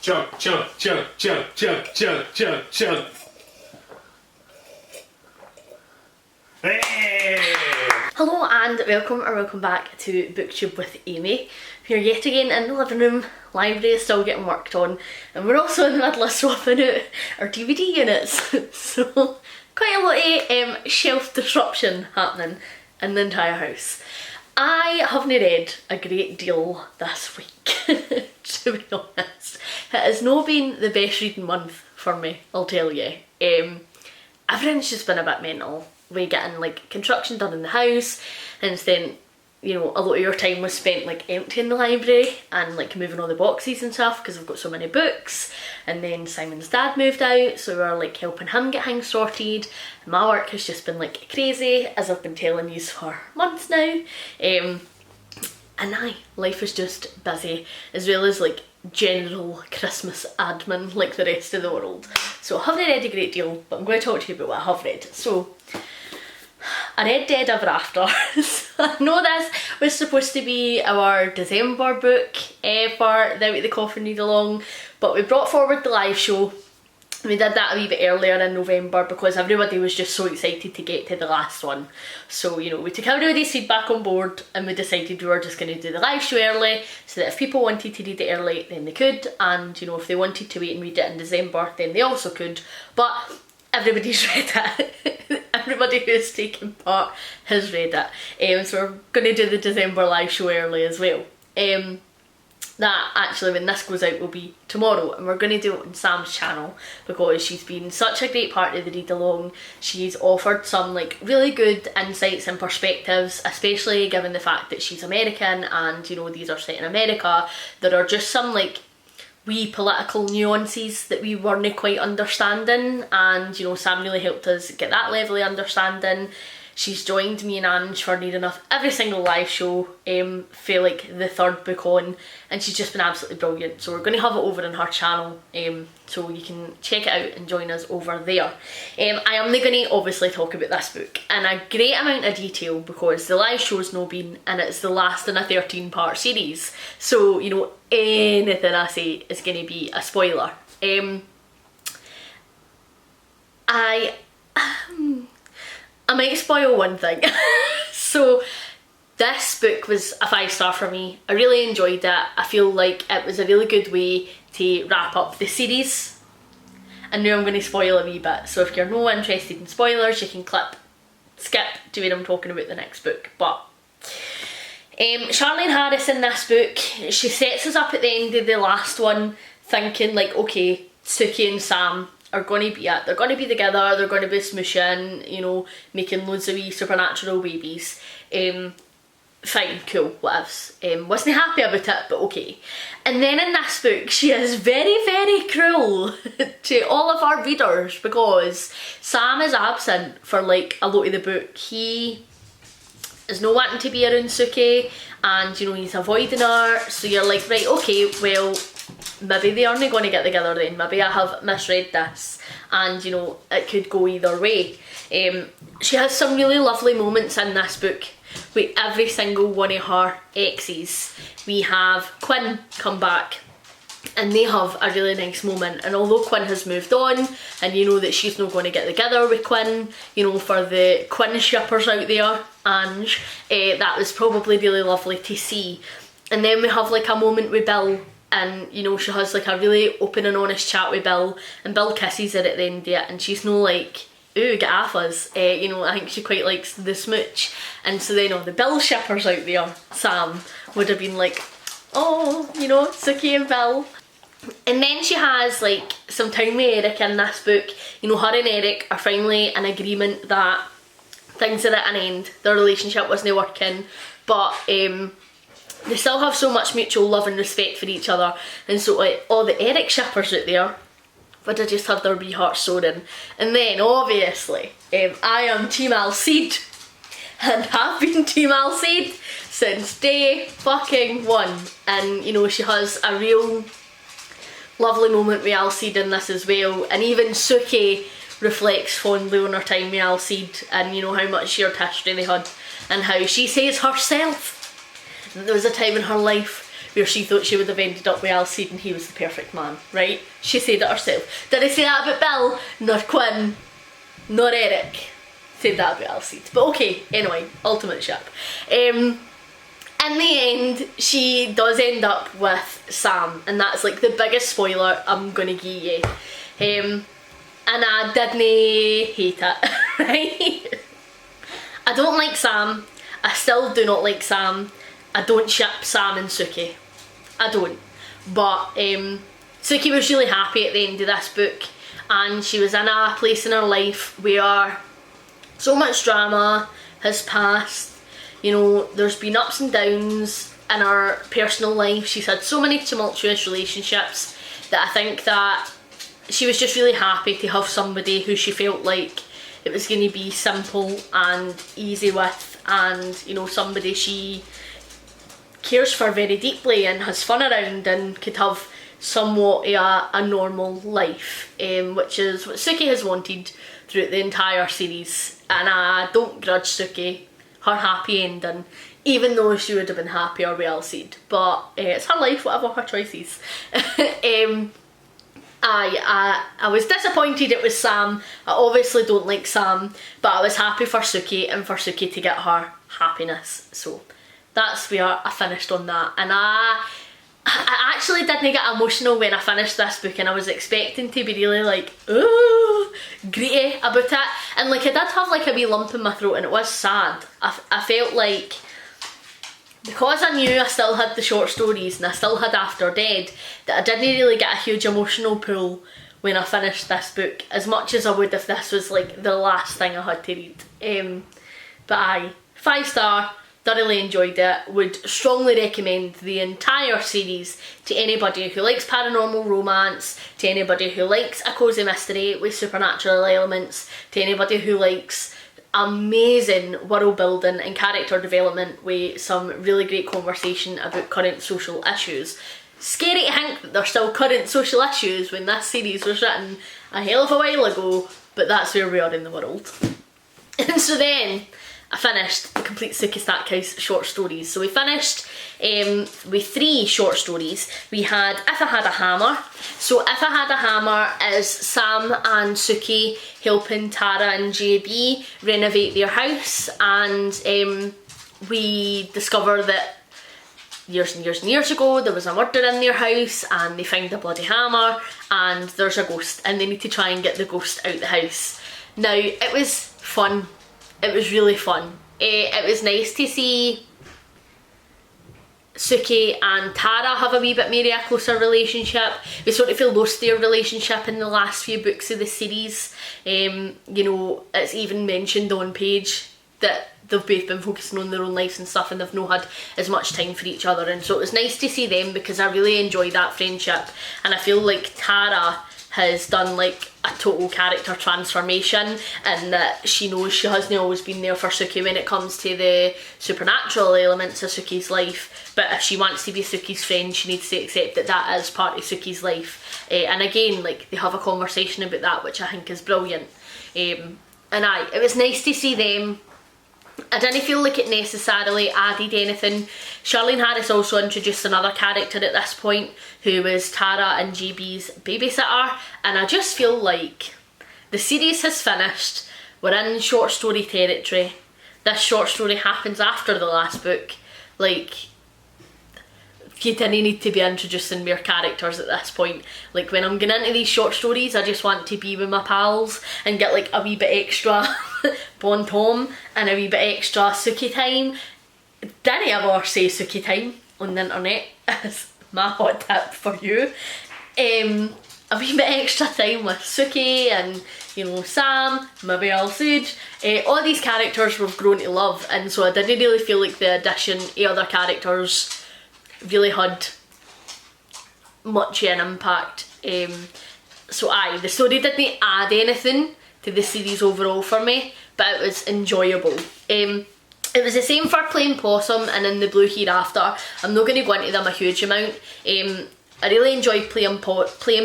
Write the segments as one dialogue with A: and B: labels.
A: Chug, chug, chug, chug, chug, chug, chug, chug. Hey!
B: Hello and welcome back to BookTube with Amy. We're yet again in the living room. Library is still getting worked on, and we're also in the middle of swapping out our DVD units. So quite a lot of shelf disruption happening in the entire house. I haven't read a great deal this week, to be honest. It has not been the best reading month for me, I'll tell you. Everything's just been a bit mental. We're getting like construction done in the house, and then, you know, a lot of your time was spent like emptying the library and like moving all the boxes and stuff because we've got so many books. And then Simon's dad moved out, so we were like helping him get things sorted. My work has just been like crazy, as I've been telling you for months now. And life is just busy, as well as like general Christmas admin like the rest of the world. So I haven't read a great deal, but I'm going to talk to you about what I have read. So I read Dead Ever After. I know this was supposed to be our December book for the Out of the Coffin read along, but we brought forward the live show. We did that a wee bit earlier in November because everybody was just so excited to get to the last one. So, you know, we took everybody's feedback on board and we decided we were just going to do the live show early, so that if people wanted to read it early, then they could, and, you know, if they wanted to wait and read it in December, then they also could. But everybody's read it. Everybody who's taken part has read it. So we're going to do the December live show early as well. That actually, when this goes out, will be tomorrow, and we're going to do it on Sam's channel because she's been such a great part of the read along. She's offered some like really good insights and perspectives, especially given the fact that she's American and, you know, these are set in America. There are just some like wee political nuances that we weren't quite understanding, and, you know, Sam really helped us get that level of understanding. She's joined me and Ange for near enough every single live show for like the third book on, and she's just been absolutely brilliant. So we're going to have it over on her channel, so you can check it out and join us over there. I am going to obviously talk about this book in a great amount of detail because the live show's no been, and it's the last in a 13-part series. So, you know, anything I say is going to be a spoiler. I might spoil one thing. So this book was a 5-star for me. I really enjoyed it. I feel like it was a really good way to wrap up the series. And now I'm going to spoil a wee bit, so if you're no interested in spoilers, you can skip to when I'm talking about the next book. But Charlene Harris in this book, she sets us up at the end of the last one thinking like, okay, Suki and Sam are going to be it. They're going to be together, they're going to be smooshing, you know, making loads of wee supernatural babies. Fine, cool, whatevs. Wasn't happy about it, but okay. And then in this book, she is very, very cruel to all of our readers because Sam is absent for like a lot of the book. He is not wanting to be around Suki, and, you know, he's avoiding her. So you're like, right, okay, well, maybe they aren't going to get together then. Maybe I have misread this, and, you know, it could go either way. She has some really lovely moments in this book with every single one of her exes. We have Quinn come back, and they have a really nice moment. And although Quinn has moved on, and you know that she's not going to get together with Quinn, you know, for the Quinn shippers out there, Ange, that was probably really lovely to see. And then we have like a moment with Bill, and, you know, she has like a really open and honest chat with Bill, and Bill kisses her at the end of it, and she's no like, ooh, get off us. You know, I think she quite likes the smooch. And so then all the Bill shippers out there, Sam, would have been like, oh, you know, Suki and Bill. And then she has like some time with Eric in this book. You know, her and Eric are finally in agreement that things are at an end. Their relationship wasn't working, but they still have so much mutual love and respect for each other. And so like all the Eric shippers out there would have just had their wee hearts soaring. And then obviously I am Team Alcide, and have been Team Alcide since day fucking one. And, you know, she has a real lovely moment with Alcide in this as well. And even Suki reflects fondly on her time with Alcide, and, you know, how much shared history they had, and how she says herself that there was a time in her life where she thought she would have ended up with Alcide and he was the perfect man, right? She said it herself. Did I say that about Bill? Not Quinn, not Eric. Said that about Alcide. But okay, anyway, ultimate ship. In the end, she does end up with Sam, and that's like the biggest spoiler I'm gonna give you. And I didn't hate it, right? I don't like Sam. I still do not like Sam. I don't ship Sam and Suki. I don't. But Suki was really happy at the end of this book, and she was in a place in her life where so much drama has passed. You know, there's been ups and downs in her personal life. She's had so many tumultuous relationships that I think that she was just really happy to have somebody who she felt like it was going to be simple and easy with, and, you know, somebody she cares for very deeply and has fun around and could have somewhat a normal life, which is what Suki has wanted throughout the entire series. And I don't grudge Suki her happy ending, even though she would have been happier with Alcide, but it's her life, whatever her choices. I was disappointed it was Sam. I obviously don't like Sam, but I was happy for Suki and for Suki to get her happiness. So that's where I finished on that. And I actually didn't get emotional when I finished this book, and I was expecting to be really like, ooh, gritty about it. And like I did have like a wee lump in my throat, and it was sad. I felt like, because I knew I still had the short stories and I still had After Dead, that I didn't really get a huge emotional pull when I finished this book, as much as I would if this was like the last thing I had to read. But aye, 5-star, thoroughly enjoyed it, would strongly recommend the entire series to anybody who likes paranormal romance, to anybody who likes a cosy mystery with supernatural elements, to anybody who likes amazing world building and character development with some really great conversation about current social issues. Scary to think that they're still current social issues when this series was written a hell of a while ago, but that's where we are in the world. And so then I finished the complete Suki Stackhouse short stories. So we finished with 3 short stories. We had If I Had a Hammer. So If I Had a Hammer is Sam and Suki helping Tara and JB renovate their house, and we discover that years and years and years ago there was a murder in their house, and they find a bloody hammer and there's a ghost, and they need to try and get the ghost out the house. Now, it was fun. It was really fun. It was nice to see Suki and Tara have a wee bit more of a closer relationship. We sort of feel lost their relationship in the last few books of the series. You know, it's even mentioned on page that they've both been focusing on their own lives and stuff, and they've not had as much time for each other, and so it was nice to see them because I really enjoyed that friendship, and I feel like Tara has done like a total character transformation, and that she knows she hasn't always been there for Suki when it comes to the supernatural elements of Suki's life, but if she wants to be Suki's friend, she needs to accept that that is part of Suki's life. And again, like, they have a conversation about that, which I think is brilliant. And it was nice to see them. I didn't feel like it necessarily added anything. Charlene Harris also introduced another character at this point, who was Tara and JB's babysitter, and I just feel like the series has finished. We're in short story territory. This short story happens after the last book. Like, you didn't need to be introducing more characters at this point. Like, when I'm getting into these short stories, I just want to be with my pals and get like a wee bit extra Bon Tom and a wee bit extra Suki time. Didn't ever say Suki time on the internet, as my hot tip for you. A wee bit extra time with Suki and, you know, Sam, maybe Alcide. All these characters we've grown to love, and so I didn't really feel like the addition of other characters really had much of an impact. So the story didn't add anything to the series overall for me, but it was enjoyable. It was the same for Playing Possum and In the Blue Hereafter. I'm not going to go into them a huge amount. I really enjoyed Playing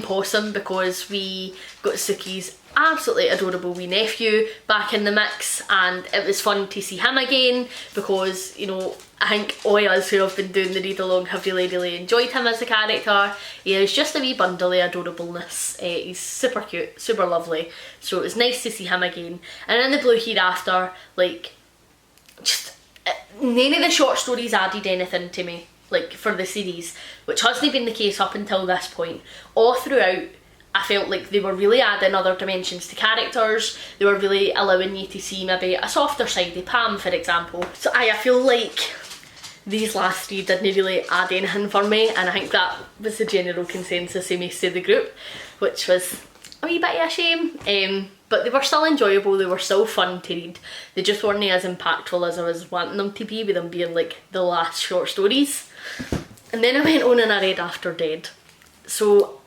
B: Possum because we got Suki's absolutely adorable wee nephew back in the mix, and it was fun to see him again because, you know, I think all of us who have been doing the read along have really enjoyed him as a character. He is just a wee bundle of adorableness. He's super cute, super lovely, so it was nice to see him again. And in the Blue Hereafter, like, just none of the short stories added anything to me, like, for the series, which hasn't been the case up until this point. All throughout, I felt like they were really adding other dimensions to characters. They were really allowing you to see maybe a softer side of Pam, for example. So I feel like these last three didn't really add anything for me, and I think that was the general consensus of most of the group, which was a wee bit of a shame. But they were still enjoyable, they were still fun to read. They just weren't as impactful as I was wanting them to be, with them being like the last short stories. And then I went on and I read After Dead. So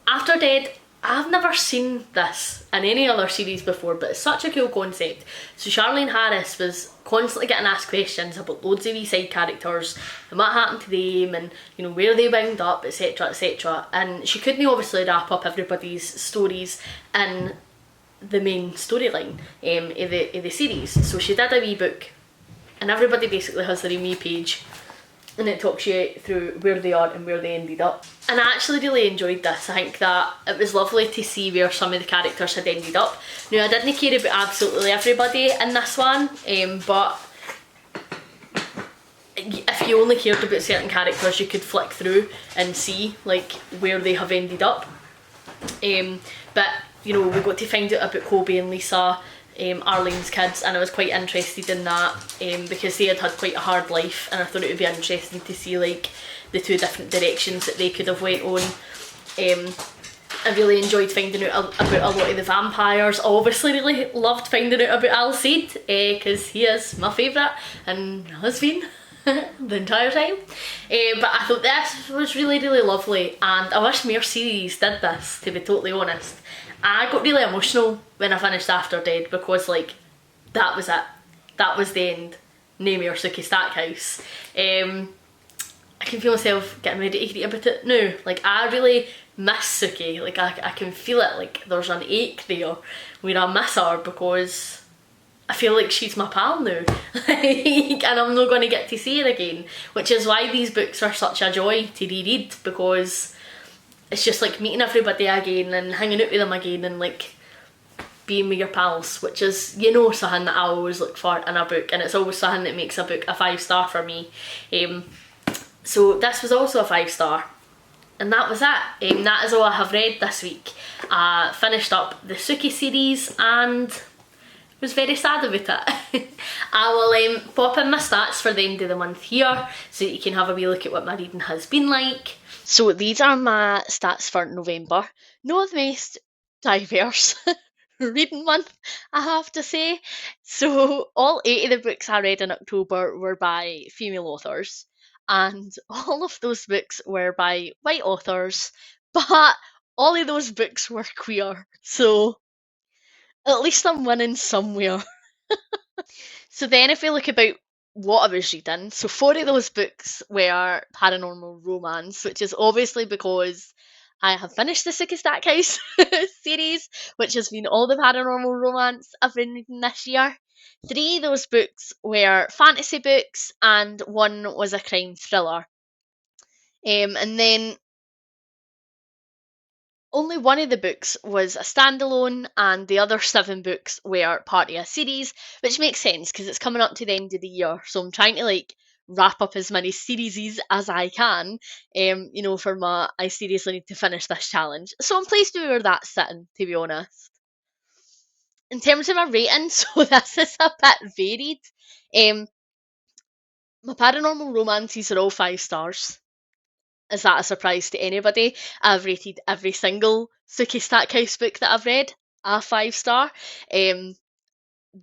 B: After Dead, I've never seen this in any other series before, but it's such a cool concept. So Charlene Harris was constantly getting asked questions about loads of wee side characters and what happened to them, and, you know, where they wound up, etc, etc. And she couldn't obviously wrap up everybody's stories in the main storyline of the series. So she did a wee book, and everybody basically has their own wee page, and it talks you through where they are and where they ended up. And I actually really enjoyed this. I think that it was lovely to see where some of the characters had ended up. Now, I didn't care about absolutely everybody in this one, but if you only cared about certain characters, you could flick through and see like where they have ended up. But, you know, we got to find out about Kobe and Lisa, Arlene's kids, and I was quite interested in that because they had quite a hard life, and I thought it would be interesting to see like the two different directions that they could have went on. I really enjoyed finding out about a lot of the vampires. I obviously really loved finding out about Alcide because he is my favourite and has been the entire time. But I thought this was really lovely, and I wish more series did this, to be totally honest. I got really emotional when I finished After Dead because, like, that was it. That was the end. No more Suki Stackhouse. I can feel myself getting ready to read about it now. Like, I really miss Suki. Like, I can feel it. Like, there's an ache there where I miss her because I feel like she's my pal now. And I'm not going to get to see her again. Which is why these books are such a joy to reread, because it's just like meeting everybody again and hanging out with them again and like being with your pals, which is, you know, something that I always look for in a book, and it's always something that makes a book a 5-star for me. So this was also a 5-star, and that was it. That is all I have read this week. I finished up the Suki series and was very sad about it. I will pop in my stats for the end of the month here so that you can have a wee look at what my reading has been like. So these are my stats for November. Not the most diverse reading month, I have to say. So all 8 of the books I read in October were by female authors, and all of those books were by white authors, but all of those books were queer. So at least I'm winning somewhere. So then if we look about what I was reading, so 4 of those books were paranormal romance, which is obviously because I have finished the Suki Stackhouse series, which has been all the paranormal romance I've been reading this year. 3 of those books were fantasy books, and 1 was a crime thriller. And then only 1 of the books was a standalone, and the other 7 books were part of a series, which makes sense because it's coming up to the end of the year, so I'm trying to like wrap up as many series as I can, you know, for my I seriously need to finish this challenge. So I'm pleased with where that's sitting, to be honest. In terms of my rating, so this is a bit varied. My paranormal romances are all 5 stars. Is that a surprise to anybody? I've rated every single Suki Stackhouse book that I've read a 5-star.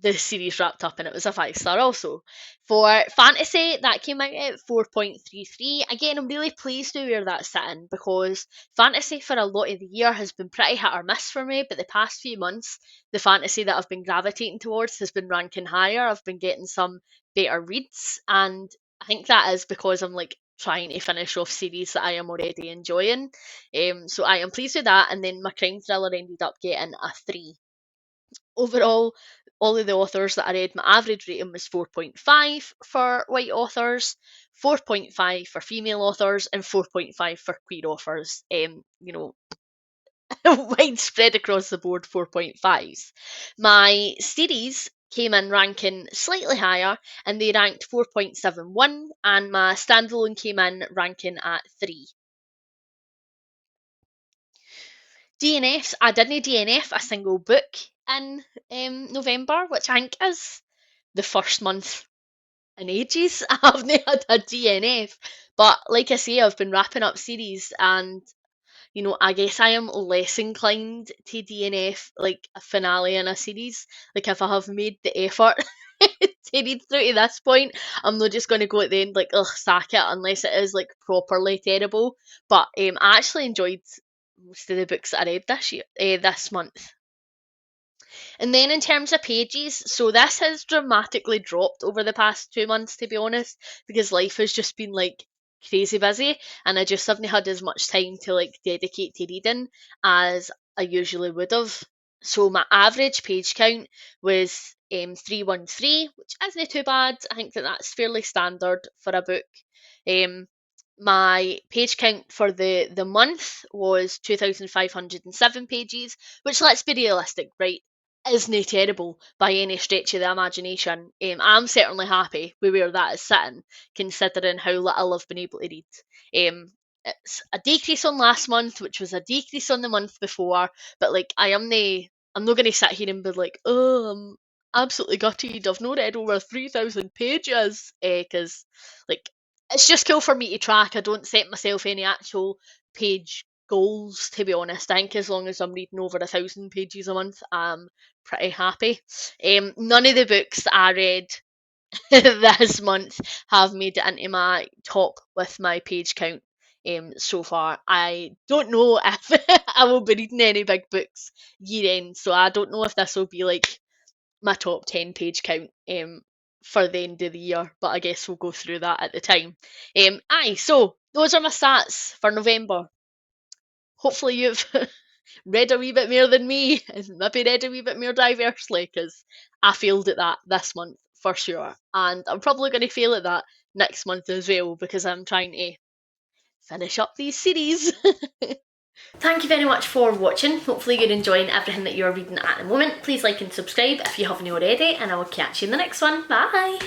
B: The series wrapped up and it was a 5-star also. For fantasy, that came out at 4.33. Again, I'm really pleased with where that's sitting because fantasy for a lot of the year has been pretty hit or miss for me, but the past few months, the fantasy that I've been gravitating towards has been ranking higher. I've been getting some better reads, and I think that is because I'm like trying to finish off series that I am already enjoying. So I am pleased with that. And then my crime thriller ended up getting a 3. Overall, all of the authors that I read, my average rating was 4.5 for white authors, 4.5 for female authors, and 4.5 for queer authors. Widespread across the board 4.5s. My series came in ranking slightly higher, and they ranked 4.71, and my standalone came in ranking at 3. DNFs, I didn't DNF a single book in November, which I think is the first month in ages I haven't had a DNF. But like I say, I've been wrapping up series, and I guess I am less inclined to DNF like a finale in a series. Like if I have made the effort to read through to this point, I'm not just going to go at the end like, ugh, sack it, unless it is like properly terrible. But I actually enjoyed most of the books that I read this month. And then in terms of pages, so this has dramatically dropped over the past 2 months, to be honest, because life has just been like crazy busy, and I just haven't had as much time to like dedicate to reading as I usually would have. So my average page count was 313, which isn't too bad. I think that that's fairly standard for a book. Um, my page count for the month was 2,507 pages, which, let's be realistic, right, isn't terrible by any stretch of the imagination. I'm certainly happy with where that is sitting, considering how little I've been able to read. It's a decrease on last month, which was a decrease on the month before, but like I'm not going to sit here and be like, oh, I'm absolutely gutted. I've not read over 3,000 pages, because like it's just cool for me to track. I don't set myself any actual page goals, to be honest. I think as long as I'm reading over 1,000 pages a month, I'm pretty happy. None of the books that I read this month have made it into my top with my page count so far. I don't know if I will be reading any big books year end, so I don't know if this will be like my top 10 page count for the end of the year, but I guess we'll go through that at the time. So those are my stats for November. Hopefully you've read a wee bit more than me, and maybe read a wee bit more diversely, because I failed at that this month for sure, and I'm probably going to fail at that next month as well, because I'm trying to finish up these series. Thank you very much for watching. Hopefully you're enjoying everything that you're reading at the moment. Please like and subscribe if you haven't already, and I will catch you in the next one. Bye!